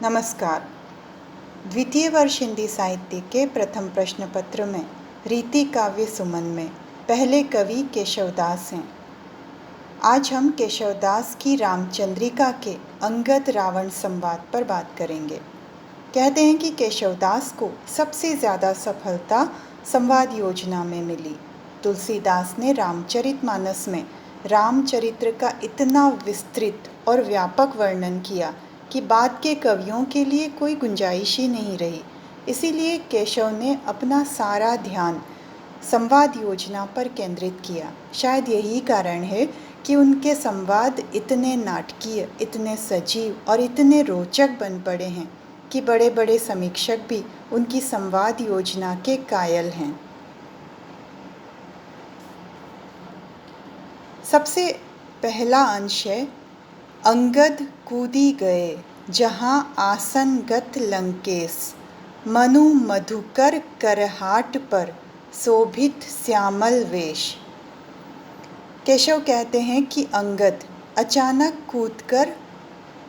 नमस्कार। द्वितीय वर्ष हिंदी साहित्य के प्रथम प्रश्न पत्र में रीति काव्य सुमन में पहले कवि केशवदास हैं। आज हम केशवदास की रामचंद्रिका के अंगद रावण संवाद पर बात करेंगे। कहते हैं कि केशवदास को सबसे ज़्यादा सफलता संवाद योजना में मिली। तुलसीदास ने रामचरितमानस में रामचरित्र का इतना विस्तृत और व्यापक वर्णन किया कि बाद के कवियों के लिए कोई गुंजाइश ही नहीं रही। इसीलिए केशव ने अपना सारा ध्यान संवाद योजना पर केंद्रित किया। शायद यही कारण है कि उनके संवाद इतने नाटकीय, इतने सजीव और इतने रोचक बन पड़े हैं कि बड़े बड़े समीक्षक भी उनकी संवाद योजना के कायल हैं। सबसे पहला अंश है, अंगद कूदी गए जहाँ आसनगत लंकेश, मनु मधुकर करहाट पर शोभित श्यामल वेश। केशव कहते हैं कि अंगद अचानक कूदकर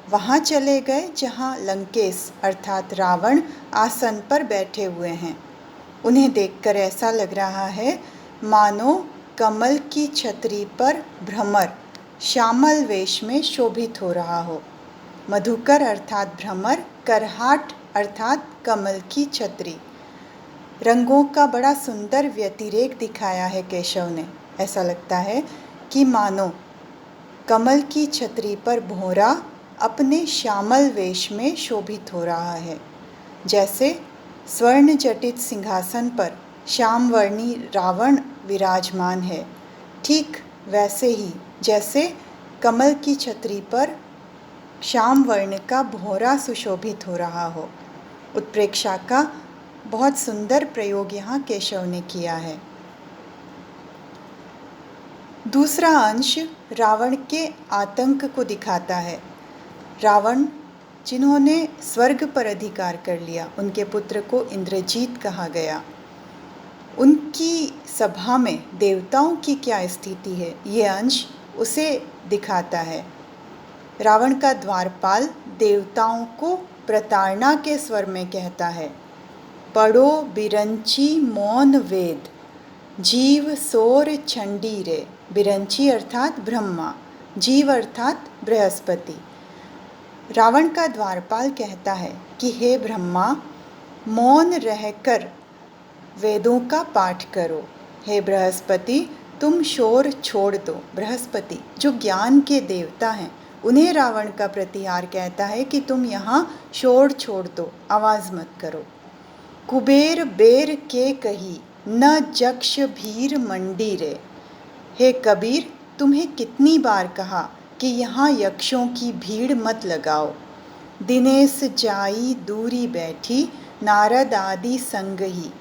वहाँ चले गए जहाँ लंकेश अर्थात रावण आसन पर बैठे हुए हैं। उन्हें देखकर ऐसा लग रहा है मानो कमल की छतरी पर भ्रमर श्यामल वेश में शोभित हो रहा हो। मधुकर अर्थात भ्रमर, करहाट अर्थात कमल की छतरी। रंगों का बड़ा सुंदर व्यतिरेक दिखाया है केशव ने। ऐसा लगता है कि मानो कमल की छतरी पर भौरा अपने श्यामल वेश में शोभित हो रहा है। जैसे स्वर्ण जटित सिंहासन पर श्यामवर्णी रावण विराजमान है, ठीक वैसे ही जैसे कमल की छतरी पर श्याम वर्ण का भौरा सुशोभित हो रहा हो। उत्प्रेक्षा का बहुत सुंदर प्रयोग यहाँ केशव ने किया है। दूसरा अंश रावण के आतंक को दिखाता है। रावण जिन्होंने स्वर्ग पर अधिकार कर लिया, उनके पुत्र को इंद्रजीत कहा गया। उनकी सभा में देवताओं की क्या स्थिति है, ये अंश उसे दिखाता है। रावण का द्वारपाल देवताओं को प्रताड़ना के स्वर में कहता है, पढ़ो बिरंची मौन वेद, जीव सोर चंडी रे। बिरंची अर्थात ब्रह्मा, जीव अर्थात बृहस्पति। रावण का द्वारपाल कहता है कि हे ब्रह्मा, मौन रहकर वेदों का पाठ करो। हे बृहस्पति, तुम शोर छोड़ दो। बृहस्पति जो ज्ञान के देवता हैं, उन्हें रावण का प्रतिहार कहता है कि तुम यहाँ शोर छोड़ दो, आवाज़ मत करो। कुबेर बेर के कही, न जक्ष भीर मंडी रे। हे कबीर, तुम्हें कितनी बार कहा कि यहाँ यक्षों की भीड़ मत लगाओ। दिनेश जाई दूरी बैठी, नारद आदि संग ही।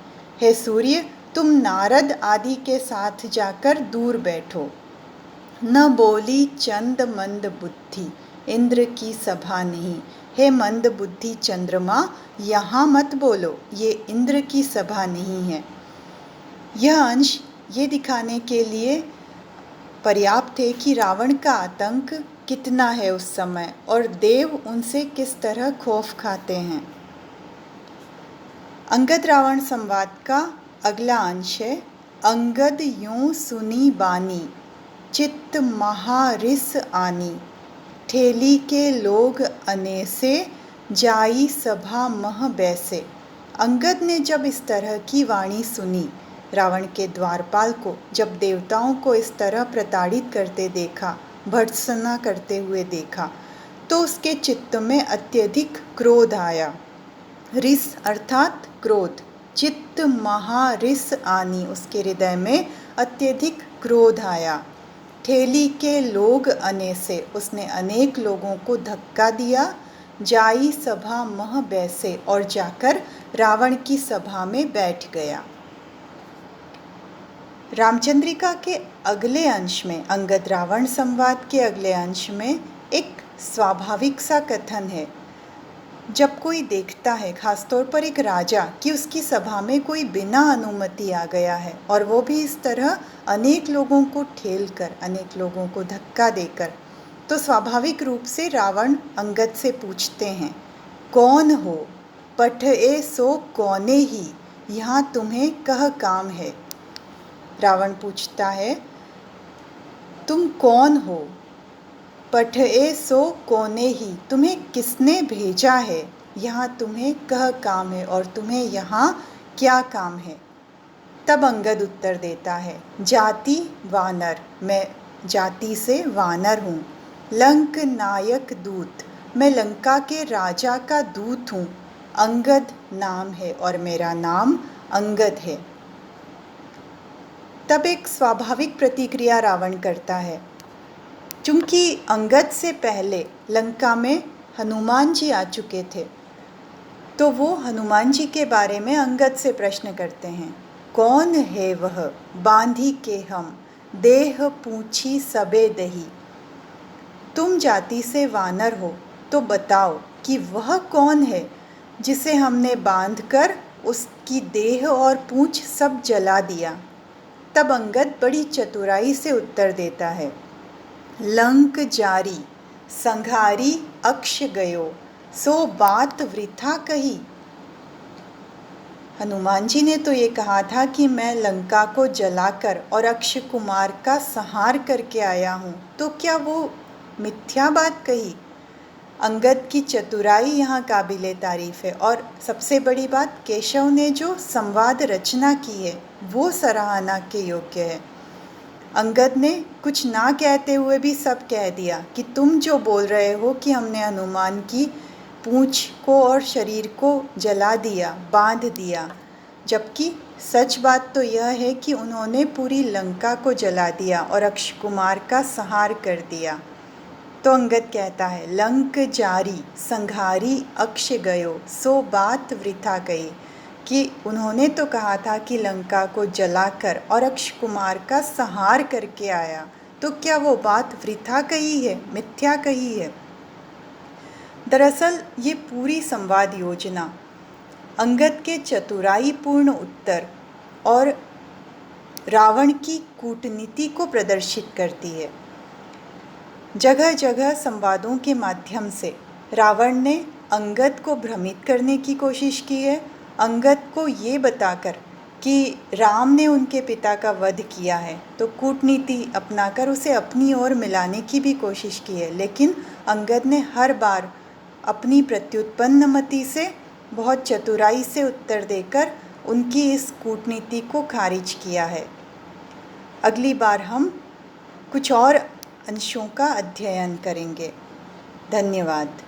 हे सूर्य, तुम नारद आदि के साथ जाकर दूर बैठो। न बोली चंद मंद बुद्धि, इंद्र की सभा नहीं। हे मंद बुद्धि चंद्रमा, यहाँ मत बोलो, ये इंद्र की सभा नहीं है। यह अंश ये दिखाने के लिए पर्याप्त है कि रावण का आतंक कितना है उस समय और देव उनसे किस तरह खौफ खाते हैं। अंगद रावण संवाद का अगला अंश है, अंगद यूं सुनी बानी, चित्त महारिस आनी। ठेली के लोग अनेसे, जाई सभा मह बैसे। अंगद ने जब इस तरह की वाणी सुनी, रावण के द्वारपाल को जब देवताओं को इस तरह प्रताड़ित करते देखा, भर्त्सना करते हुए देखा, तो उसके चित्त में अत्यधिक क्रोध आया। रिस अर्थात क्रोध। चित्त महारिस आनी, उसके हृदय में अत्यधिक क्रोध आया। ठेली के लोग अने से, उसने अनेक लोगों को धक्का दिया। जाई सभा मह बैसे, और जाकर रावण की सभा में बैठ गया। रामचंद्रिका के अगले अंश में, अंगद रावण संवाद के अगले अंश में एक स्वाभाविक सा कथन है। जब कोई देखता है, खासतौर पर एक राजा, कि उसकी सभा में कोई बिना अनुमति आ गया है और वो भी इस तरह अनेक लोगों को ठेलकर, अनेक लोगों को धक्का देकर, तो स्वाभाविक रूप से रावण अंगद से पूछते हैं कौन हो पठए सो कौने ही, यहाँ तुम्हें कह काम है। रावण पूछता है, तुम कौन हो? पठए सो कौने ही, तुम्हें किसने भेजा है? यहाँ तुम्हें कह काम है, और तुम्हें यहाँ क्या काम है? तब अंगद उत्तर देता है, जाति वानर, मैं जाति से वानर हूँ। लंक नायक दूत, मैं लंका के राजा का दूत हूँ। अंगद नाम है और मेरा नाम अंगद है। तब एक स्वाभाविक प्रतिक्रिया रावण करता है। चूंकि अंगद से पहले लंका में हनुमान जी आ चुके थे, तो वो हनुमान जी के बारे में अंगद से प्रश्न करते हैं। कौन है वह बांधी के हम, देह पूछी सबे दही। तुम जाति से वानर हो, तो बताओ कि वह कौन है जिसे हमने बांधकर उसकी देह और पूंछ सब जला दिया। तब अंगद बड़ी चतुराई से उत्तर देता है, लंक जारी संघारी अक्ष गयो, सो बात वृथा कही। हनुमान जी ने तो ये कहा था कि मैं लंका को जलाकर और अक्ष कुमार का संहार करके आया हूँ, तो क्या वो मिथ्या बात कही? अंगद की चतुराई यहाँ काबिले तारीफ है। और सबसे बड़ी बात, केशव ने जो संवाद रचना की है वो सराहना के योग्य है। अंगद ने कुछ ना कहते हुए भी सब कह दिया कि तुम जो बोल रहे हो कि हमने हनुमान की पूंछ को और शरीर को जला दिया, बांध दिया, जबकि सच बात तो यह है कि उन्होंने पूरी लंका को जला दिया और अक्ष कुमार का संहार कर दिया। तो अंगद कहता है, लंक जारी संघारी अक्ष गयो, सो बात वृथा कही, कि उन्होंने तो कहा था कि लंका को जलाकर और अक्ष कुमार का संहार करके आया, तो क्या वो बात वृथा कही है, मिथ्या कही है? दरअसल ये पूरी संवाद योजना अंगद के चतुराईपूर्ण उत्तर और रावण की कूटनीति को प्रदर्शित करती है। जगह जगह संवादों के माध्यम से रावण ने अंगद को भ्रमित करने की कोशिश की है, अंगद को ये बताकर कि राम ने उनके पिता का वध किया है, तो कूटनीति अपनाकर उसे अपनी ओर मिलाने की भी कोशिश की है। लेकिन अंगद ने हर बार अपनी प्रत्युत्पन्नमति से बहुत चतुराई से उत्तर देकर उनकी इस कूटनीति को खारिज किया है। अगली बार हम कुछ और अंशों का अध्ययन करेंगे। धन्यवाद।